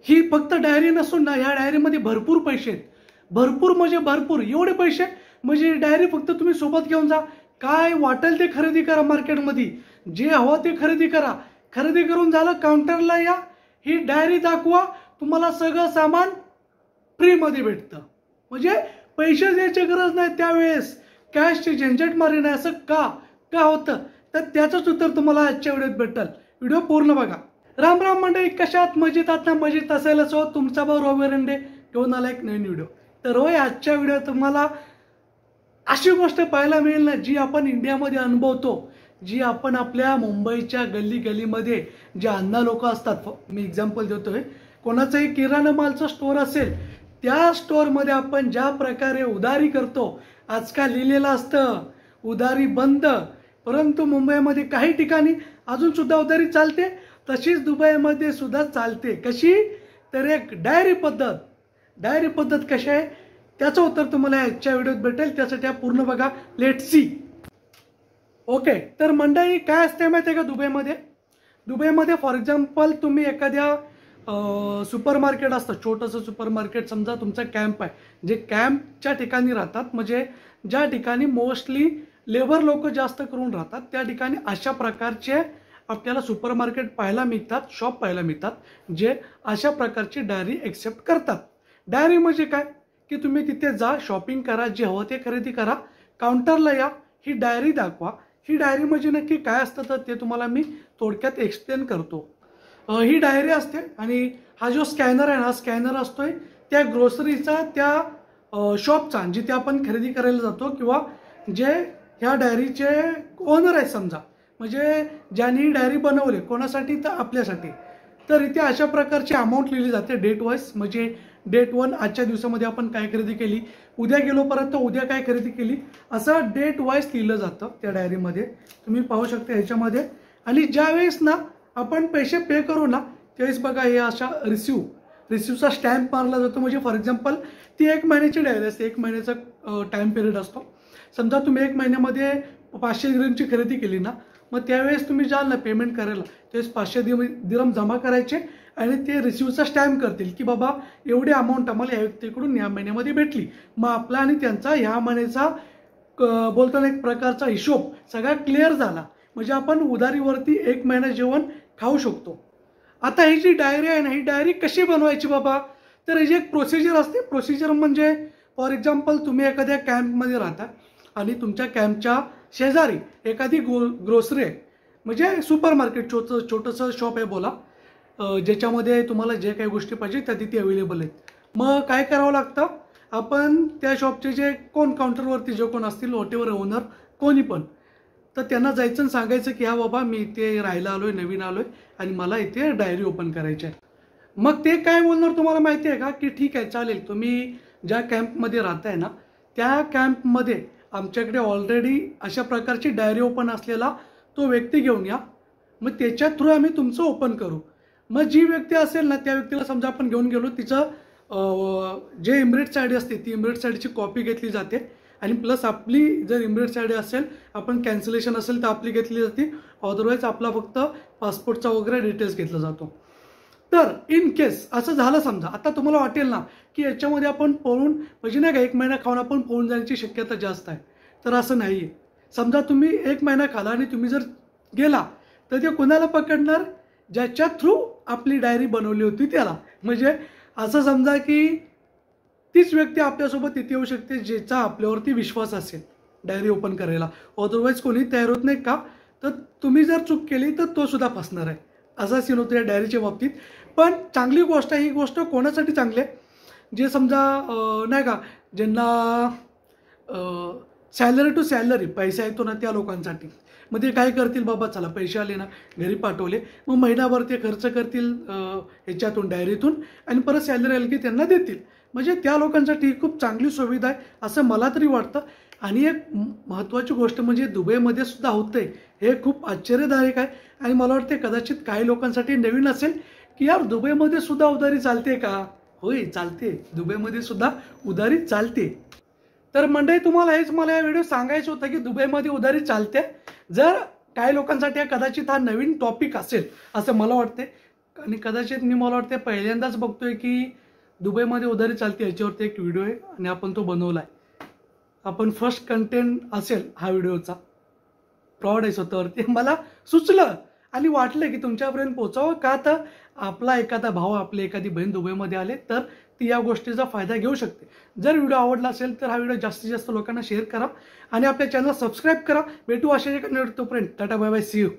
ही फक्त डायरी नसून ना, ह्या डायरीमध्ये भरपूर पैसे आहेत, भरपूर म्हणजे भरपूर, एवढे पैसे म्हणजे डायरी फक्त तुम्ही सोबत घेऊन जा, काय वाटेल ते खरेदी करा मार्केटमध्ये, जे हवं ते खरेदी करा, खरेदी करून झालं काउंटरला या, ही डायरी दाखवा, तुम्हाला सगळं सामान फ्रीमध्ये भेटतं. म्हणजे पैसे द्यायची गरज नाही, त्यावेळेस कॅशची झंझट मारी नाही. असं का होतं, तर त्याचंच उत्तर तुम्हाला आजच्या व्हिडिओत भेटेल. व्हिडिओ पूर्ण बघा. राम राम मंडळी, कशात मजेत आहात ना? मजेत असायलाच हो. तुमचा भाऊ रवी रंडे घेऊन आला एक नवीन व्हिडिओ. तर होय, आजच्या व्हिडिओ तुम्हाला अशी गोष्ट पाहायला मिळेल ना, जी आपण इंडियामध्ये अनुभवतो, जी आपण आपल्या मुंबईच्या गल्ली गलीमध्ये जे अण्णा लोक असतात, मी एक्झाम्पल देतोय, कोणाचंही किराणा मालचं स्टोअर असेल, त्या स्टोअरमध्ये आपण ज्या प्रकारे उधारी करतो, आजकाल लिहिलेलं असतं उधारी बंद, परंतु मुंबईमध्ये काही ठिकाणी अजून सुद्धा उधारी चालते, तशीच दुबईमध्ये सुद्धा चालते. कशी? तर एक डायरी पद्धत कशी आहे त्याचं उत्तर तुम्हाला आजच्या व्हिडिओत भेटेल. त्यासाठी पूर्ण बघा. Let's see. ओके, तर मंडळी काय असते माहिती आहे का? दुबईमध्ये फॉर एक्झाम्पल तुम्ही एखाद्या सुपर मार्केट असतं, छोटंसं सुपर मार्केट, समजा तुमचा कॅम्प आहे, जे कॅम्पच्या ठिकाणी राहतात, म्हणजे ज्या ठिकाणी मोस्टली लेबर लोक जास्त करून राहतात, त्या ठिकाणी अशा प्रकारचे आपल्याला सुपर मार्केट पाहायला मिळतात, शॉप पाहायला मिळतात, जे अशा प्रकारची डायरी एक्सेप्ट करतात. डायरी म्हणजे काय की तुम्ही तिथे जा, शॉपिंग करा, जे हवं ते खरेदी करा, काउंटरला या, ही डायरी दाखवा. ही डायरी म्हणजे नक्की काय असतं तर ते तुम्हाला मी थोडक्यात एक्सप्लेन करतो. ही डायरी असते आणि हा जो स्कॅनर आहे ना, स्कॅनर असतोय त्या ग्रोसरीचा, त्या शॉपचा, जिथे आपण खरेदी करायला जातो, किंवा जे ह्या डायरीचे ओनर आहेत समजा, म्हणजे ज्यांनी डायरी बनवली, कोणासाठी तर आपल्यासाठी, तर इथे अशा प्रकारची अमाऊंट लिहिली जाते डेट वाईज. म्हणजे डेट 1 आजच्या दिवसामध्ये आपण काय खरेदी केली, उद्या गेलो परत तर उद्या काय खरेदी केली, असं डेट वाईज लिहिलं जातं त्या डायरीमध्ये. तुम्ही पाहू शकता ह्याच्यामध्ये. आणि ज्यावेळेस ना आपण पैसे पे करू ना, त्यावेळेस बघा हे अशा रिसिव्हचा स्टॅम्प मारला जातो. म्हणजे फॉर एक्झाम्पल ती 1 महिन्याची डायरी असते, 1 महिन्याचा टाइम पिरियड असतो. समजा तुम्ही 1 महिन्यामध्ये 500 दिरहमची खरेदी केली ना, मग त्यावेळेस तुम्ही जाल ना पेमेंट करायला, त्यावेळेस 500 दिरहम जमा करायचे आणि ते रिसिव्हचा स्टॅम्प करतील की बाबा एवढी अमाऊंट आम्हाला या व्यक्तीकडून या महिन्यामध्ये भेटली. मग आपला आणि त्यांचा ह्या महिन्याचा बोलताना एक प्रकारचा हिशोब सगळा क्लिअर झाला, म्हणजे आपण उधारीवरती 1 महिना जेवण खाऊ शकतो. आता ही जी डायरी आहे ना, ही डायरी कशी बनवायची बाबा, तर ही जी एक प्रोसिजर असते. प्रोसिजर म्हणजे फॉर एक्झाम्पल तुम्ही एखाद्या कॅम्पमध्ये राहता आणि तुमच्या कॅम्पच्या शेजारी एखादी ग्रोसरी आहे, म्हणजे सुपर मार्केट, छोटंसं शॉप आहे बोला, ज्याच्यामध्ये तुम्हाला जे काही गोष्टी पाहिजे त्या तिथे अवेलेबल आहेत. मग काय करावं लागतं, आपण त्या शॉपचे जे कोण काउंटरवरती जे कोण असतील, व्हॉटेवर ओनर कोणी पण, तर त्यांना जायचं आणि सांगायचं की हा बाबा मी इथे राहायला आलोय, नवीन आलोय आणि मला इथे डायरी ओपन करायची आहे. मग ते काय बोलणार तुम्हाला माहिती आहे का, की ठीक आहे चालेल, तुम्ही ज्या कॅम्पमध्ये राहताय ना, त्या कॅम्पमध्ये आमच्याकडे ऑलरेडी अशा प्रकारची डायरी ओपन असलेला तो व्यक्ती घेऊन या, मग त्याच्या थ्रू आम्ही तुमचं ओपन करू. मग जी व्यक्ती असेल ना, त्या व्यक्तीला समजा आपण घेऊन गेलो, तिचं जे इमिरेट्स आय डी असते ती इमिरेट्स आय डीची कॉपी घेतली जाते आणि प्लस आपली जर इमिरेट्स आय डी असेल, आपण कॅन्सलेशन असेल तर आपली घेतली जाते, अदरवाईज आपला फक्त पासपोर्टचा वगैरे डिटेल्स घेतला जातो. तर इन केस असं झालं समजा, आता तुम्हाला वाटेल ना की याच्यामध्ये आपण पळून, म्हणजे नाही का 1 महिना खाऊन आपण पळून जाण्याची शक्यता जास्त आहे, तर असं नाही आहे. समजा तुम्ही 1 महिना खाला आणि तुम्ही जर गेला तर ते कोणाला पकडणार, ज्याच्या थ्रू आपली डायरी बनवली होती त्याला. म्हणजे असं समजा की तीच व्यक्ती आपल्यासोबत तिथे येऊ शकते ज्याचा आपल्यावरती विश्वास असेल डायरी ओपन करायला, अदरवाईज कोणी तयार होत नाही का, तर तुम्ही जर चूक केली तर तो सुद्धा फसणार आहे. असा सीन होतो या डायरीच्या बाबतीत. पण चांगली गोष्ट आहे, ही गोष्ट कोणासाठी चांगली आहे, जे समजा नाही का ज्यांना सॅलरी टू सॅलरी पैसा येतो ना, त्या लोकांसाठी. मग ते काय करतील, बाबा चला पैसे आले ना, घरी पाठवले, मग महिनाभर ते खर्च करतील ह्याच्यातून डायरीतून आणि परत सॅलरी आली की त्यांना देतील. म्हणजे त्या लोकांसाठी खूप चांगली सुविधा आहे असं मला तरी वाटतं. आणि एक महत्त्वाची गोष्ट म्हणजे दुबईमध्ये सुद्धा होतंय, हे खूप आश्चर्यदायक आहे. आणि मला वाटते कदाचित काही लोकांसाठी नवीन असेल की यार दुबईमध्ये सुद्धा उधारी चालते का. होय, चालते, दुबईमध्ये सुद्धा उधारी चालते. तर मंडळी तुम्हाला हेच मला या व्हिडिओ सांगायचं होतं की दुबईमध्ये उधारी चालते. जर काही लोकांसाठी कदाचित हा नवीन टॉपिक असेल असं मला वाटते, आणि कदाचित मी मला वाटते पहिल्यांदाच बघतोय की दुबईमध्ये उधारी चालते याच्यावरती एक व्हिडिओ आहे आणि आपण तो बनवला आहे. आपण फर्स्ट कंटेंट असेल हा व्हिडिओचा. प्रॉड आहे स्वतःवरती. मला सुचलं आणि वाटलं की तुमच्यापर्यंत पोहोचावं, का तर आपला एखादा भाऊ आपली एखादी बहीण दुबईमध्ये आले तर ती या गोष्टीचा फायदा घेऊ शकते. जर व्हिडिओ आवडला असेल तर हा व्हिडिओ जास्तीत जास्त लोकांना शेअर करा आणि आपल्या चॅनल सबस्क्राईब करा. भेटू अशा एका तोपर्यंत टाटा बाय बाय, सी यू.